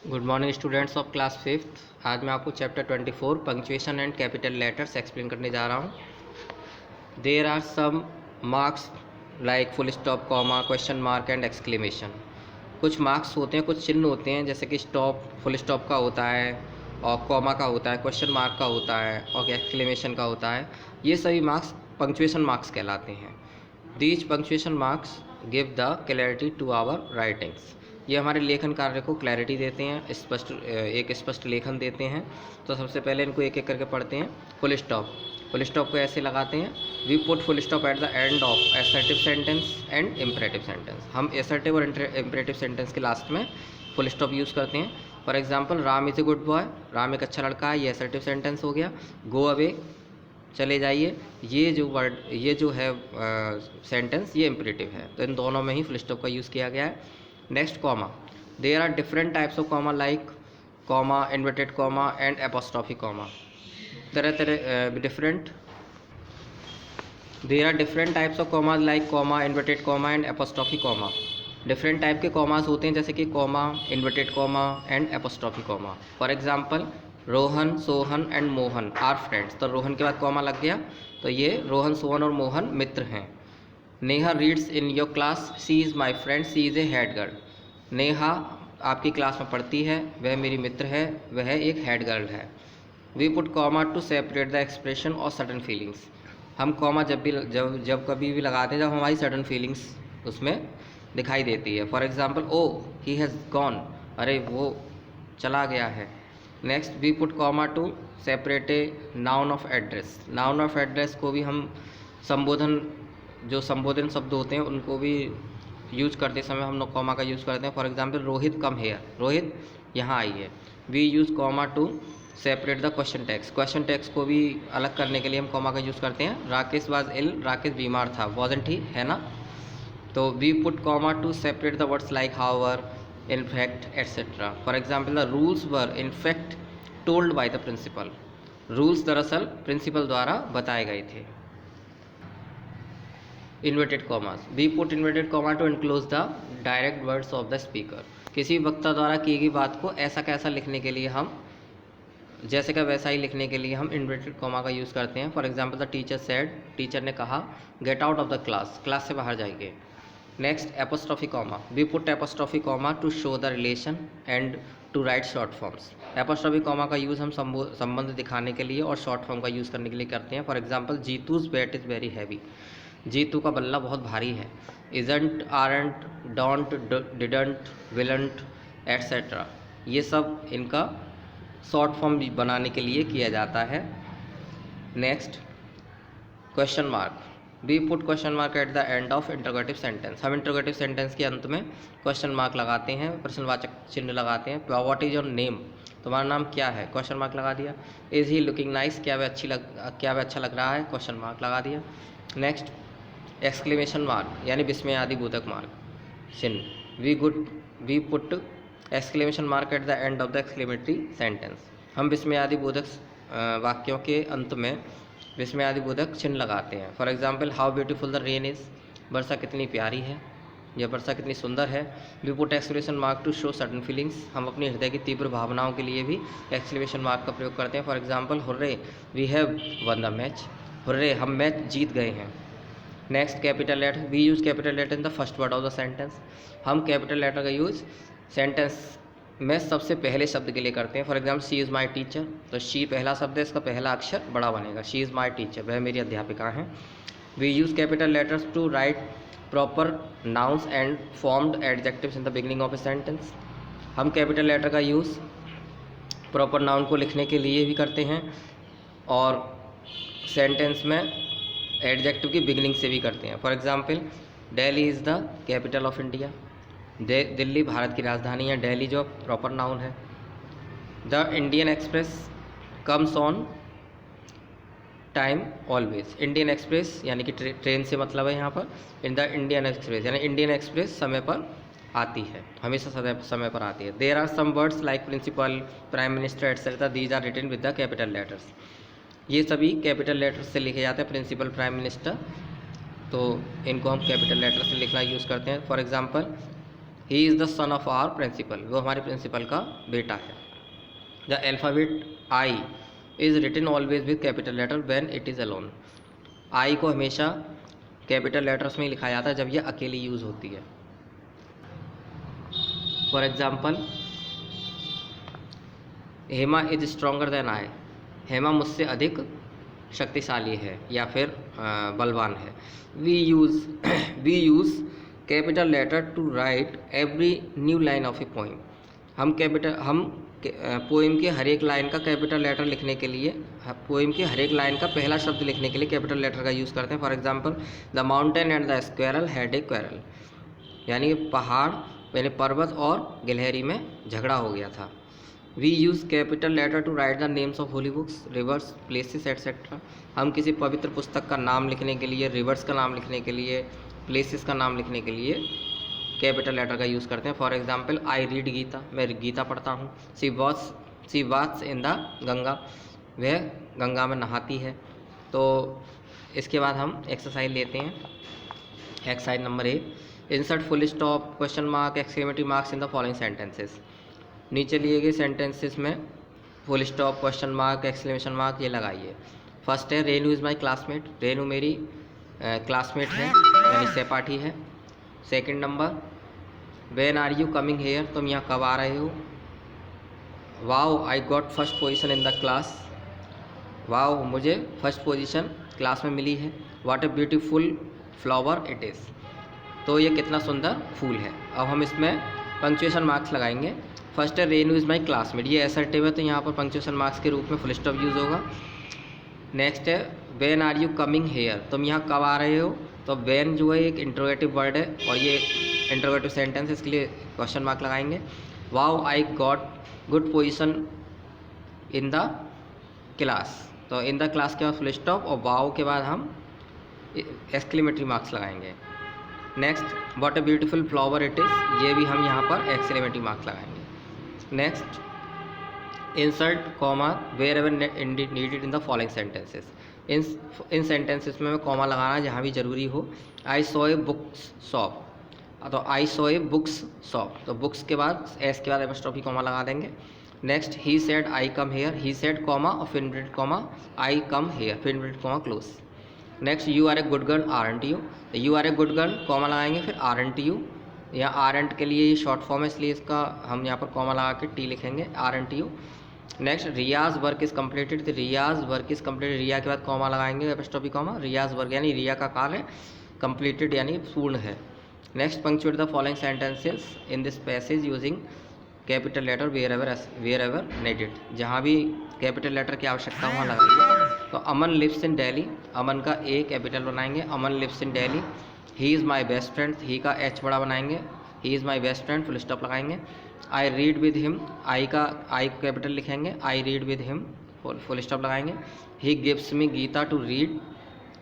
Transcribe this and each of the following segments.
Good morning students of class fifth. आज मैं आपको chapter 24 punctuation and capital letters explain करने जा रहा हूँ। There are some marks like full stop, comma, question mark and exclamation. कुछ मार्क्स होते हैं, कुछ चिन्ह होते हैं, जैसे कि स्टॉप फुल स्टॉप का होता है और कॉमा का होता है, क्वेश्चन मार्क का होता है और एक्सक्लेमेशन का होता है। ये सभी मार्क्स पंक्चुएशन मार्क्स कहलाते हैं। These punctuation marks give the clarity to our writings. ये हमारे लेखन कार्य को क्लैरिटी देते हैं, एक स्पष्ट लेखन देते हैं। तो सबसे पहले इनको एक एक करके पढ़ते हैं। फुल स्टॉप, फुल स्टॉप को ऐसे लगाते हैं, we put full stop at the end of assertive sentence and imperative sentence. हम असर्टिव और इम्परेटिव सेंटेंस के लास्ट में फुल स्टॉप यूज़ करते हैं। For example, Ram is a good boy, Ram एक अच्छा लड़का है, ये असर्टिव सेंटेंस हो गया। गो अवे, चले जाइए, ये जो है सेंटेंस, ये इम्परेटिव है। तो इन दोनों में ही फुल स्टॉप का यूज़ किया गया है। Next, comma. There are different types of comma like comma, inverted comma and apostrophe comma. There are different types of comma like comma, inverted comma and apostrophe comma. Different type के commas होते हैं, जैसे कि comma, inverted comma and apostrophe comma. For example, Rohan, Sohan and Mohan are friends. तो रोहन के बाद comma लग गया, तो ये रोहन, सोहन और मोहन मित्र हैं। Neha reads in your class, she is my friend, she is a head girl. Neha आपकी क्लास में पढ़ती है, वह मेरी मित्र है, वह एक हेड गर्ल है। We put comma to separate the expression और सडन फीलिंग्स। हम कॉमा जब कभी भी लगाते हैं जब हमारी सडन फीलिंग्स उसमें दिखाई देती है। For example, oh he has gone, अरे वो चला गया है। Next, we put comma to separate a noun of address. Noun of address को भी हम संबोधन शब्द होते हैं उनको भी यूज करते समय हम लोग कॉमा का यूज़ करते हैं। For example, Rohit come here, Rohit यहाँ आइए। We use comma to separate the question tags. Question tags को भी अलग करने के लिए हम कॉमा का यूज़ करते हैं। राकेश वाज इल, राकेश बीमार था, वॉजंट ही, है ना। तो we put comma to separate the words like however, in fact, etcetera. For example, the rules were in fact told by the principal. रूल्स दरअसल प्रिंसिपल द्वारा बताए गए थे। Inverted commas, we put inverted comma to enclose the direct words of the speaker. किसी वक्ता द्वारा की गई बात को ऐसा कैसा लिखने के लिए हम जैसे का वैसा ही लिखने के लिए हम इन्वर्टेड कॉमा का यूज़ करते हैं। For example, the teacher said, teacher ने कहा, get out of the class, class से बाहर जाइए। Next, apostrophe comma, we put apostrophe comma to show the relation and to write short forms. Apostrophe comma का use हम संबंध दिखाने के लिए और शॉर्ट फॉर्म का यूज़ करने के लिए करते हैं। For example, Jitu's bat is very heavy, Jitu का बल्ला बहुत भारी है। Isn't, aren't, don't, didn't, won't, etcetera, ये सब इनका शॉर्ट फॉर्म बनाने के लिए किया जाता है। Next, question mark, we put question mark at the end of interrogative sentence. हम इंटरोगेटिव सेंटेंस के अंत में क्वेश्चन मार्क लगाते हैं, प्रश्नवाचक चिन्ह लगाते हैं। व्हाट इज योर नेम, तुम्हारा नाम क्या है, क्वेश्चन मार्क लगा दिया। इज़ ही लुकिंग नाइस, क्या वह अच्छा लग रहा है, क्वेश्चन मार्क लगा दिया। नेक्स्ट, एक्सक्लेमेशन मार्क यानी विस्मयादि बोधक मार्क चिन्ह, we put exclamation mark at the end of the exclamatory sentence. हम विस्मयादि बोधक वाक्यों के अंत में विस्मयादि बोधक चिन्ह लगाते हैं। For example, how beautiful the rain is, वर्षा कितनी प्यारी है, यह वर्षा कितनी सुंदर है। We put exclamation mark to show sudden feelings. हम अपने हृदय की तीव्र भावनाओं के लिए भी एक्सक्लेमेशन मार्क का प्रयोग करते हैं। For example, hurray, we have won the match, hurray, हम मैच जीत गए हैं। Next, capital letter, we use capital letter in the first word of the sentence. हम कैपिटल लेटर का यूज़ सेंटेंस में सबसे पहले शब्द के लिए करते हैं। For example, she is my teacher, तो शी पहला शब्द है, इसका पहला अक्षर बड़ा बनेगा। शी इज़ माई टीचर, वह मेरी अध्यापिका हैं। We use capital letters to write proper nouns and formed adjectives in the beginning of a sentence. हम कैपिटल लेटर का यूज़ प्रॉपर नाउन को लिखने के लिए भी करते हैं और सेंटेंस में एडजेक्टिव की बिगनिंग से भी करते हैं। For example, Delhi is the capital of India, Delhi Bharat की राजधानी है, दिल्ली जो प्रॉपर नाउन है। The Indian Express comes on time always, Indian Express यानी कि ट्रेन से मतलब है यहाँ पर। इन द इंडियन एक्सप्रेस यानी इंडियन एक्सप्रेस समय पर आती है, हमेशा समय पर आती है। There are some words like principal, prime minister, etcetera, these are written with the capital letters. ये सभी कैपिटल लेटर से लिखे जाते हैं, प्रिंसिपल, प्राइम मिनिस्टर, तो इनको हम कैपिटल लेटर से लिखना यूज़ करते हैं। For example, he is the son of our principal, वो हमारे प्रिंसिपल का बेटा है। The alphabet I is written always with capital letter when it is alone, I को हमेशा कैपिटल लेटर्स में लिखा जाता है जब यह अकेली यूज़ होती है। For example, Hema is stronger than I, Hema मुझसे अधिक शक्तिशाली है या फिर बलवान है। We use capital letter to write every new line of a poem, हम पोइम के हर एक लाइन का कैपिटल लेटर लिखने के लिए, पोइम के हर एक लाइन का पहला शब्द लिखने के लिए कैपिटल लेटर का यूज़ करते हैं। For example, the mountain and the squirrel had a quarrel, यानी पहाड़ यानी पर्वत और गिलहरी में झगड़ा हो गया था। We use capital letter to write the names of holy books, rivers, places etcetera, हम किसी पवित्र पुस्तक का नाम लिखने के लिए, रिवर्स का नाम लिखने के लिए, प्लेसेस का नाम लिखने के लिए कैपिटल लेटर का यूज़ करते हैं। For example, I read Gita, मैं गीता पढ़ता हूँ। She waits in the Ganga, वह गंगा में नहाती है। तो इसके बाद हम एक्सरसाइज लेते हैं। Exercise number 1, insert full stop, question mark, exclamatory marks in the following sentences. नीचे लिए गए सेंटेंसेस में full stop, question mark, exclamation mark ये लगाइए। फर्स्ट है, Renu is my classmate, Renu मेरी क्लासमेट है यानी सहपाठी है। Second number, when are you coming here, तुम यहाँ कब आ रहे हो। Wow I got first position in the class, wow मुझे फर्स्ट पोजीशन क्लास में मिली है। What a beautiful flower it is, तो ये कितना सुंदर फूल है। अब हम इसमें पंक्चुएशन मार्क्स लगाएंगे। फर्स्ट है, रेनू इज़ माई क्लासमेट, ये असर्टिव है तो यहाँ पर पंक्चुएशन मार्क्स के रूप में फुल स्टॉप यूज़ होगा। नेक्स्ट है, when are you coming here, तुम यहाँ कब आ रहे हो, तो व्हेन जो है एक इंट्रोगेटिव वर्ड है और ये इंट्रोगेटिव सेंटेंस, इसके लिए क्वेश्चन मार्क लगाएंगे। Wow I got good position in the class, तो इन द क्लास के बाद फुल स्टॉप और वाओ के बाद हम एक्सक्लेमेटरी मार्क्स लगाएंगे। Next, what a beautiful flower it is, ये भी हम यहाँ पर एक्सक्लेमेटरी मार्क्स लगाएंगे। Next, insert comma wherever needed in the following sentences, इन सेंटेंसेस में कॉमा लगाना जहाँ भी ज़रूरी हो। I saw a books shop, तो I saw a books shop, तो बुक्स के बाद एस के बाद एपॉस्ट्रोफी कॉमा लगा देंगे। Next, he said I come here, he said comma और फिर inverted comma I come here, फिर inverted comma close. Next, you are a good girl aren't you, तो you are a good girl comma लगाएंगे, फिर aren't you, या aren't के लिए ये शॉर्ट फॉर्म है इसलिए इसका हम यहाँ पर कॉमा लगा के टी लिखेंगे, aren't you. Next, Riya's work is completed, तो Riya's work is completed, Riya के बाद कॉमा लगाएंगे एपॉस्ट्रोफी कॉमा, रियाज वर्क यानी रिया का कार्य कम्प्लीटेड यानी पूर्ण है। Next, punctuate the following sentences in this passage using capital letter wherever needed, जहाँ भी कैपिटल लेटर की आवश्यकता वहाँ लगाइए। तो अमन लिव्स इन दिल्ली, अमन का ए कैपिटल बनाएंगे, Aman lives in Delhi. He is my best friend, he का एच बड़ा बनाएंगे, he is my best friend, full stop लगाएंगे। I read with him, I का आई कैपिटल लिखेंगे, I read with him, full stop लगाएंगे। He gives me Gita to read,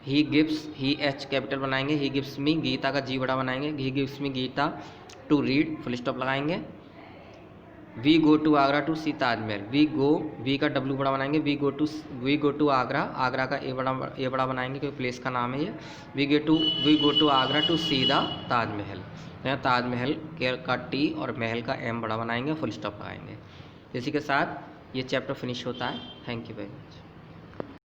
he gives, he H capital बनाएंगे, he gives me, Gita का G बड़ा बनाएंगे, he gives me Gita to read, full stop लगाएंगे। We go to Agra to see Taj Mahal, we go, we का W बड़ा बनाएंगे, we go to Agra, Agra का A बड़ा बनाएंगे क्योंकि प्लेस का नाम है ये। We go to Agra to see the Taj Mahal, यहाँ ताजमहल का टी और महल का एम बड़ा बनाएंगे, फुल स्टॉप लगाएंगे। इसी के साथ ये चैप्टर फिनिश होता है। Thank you very much.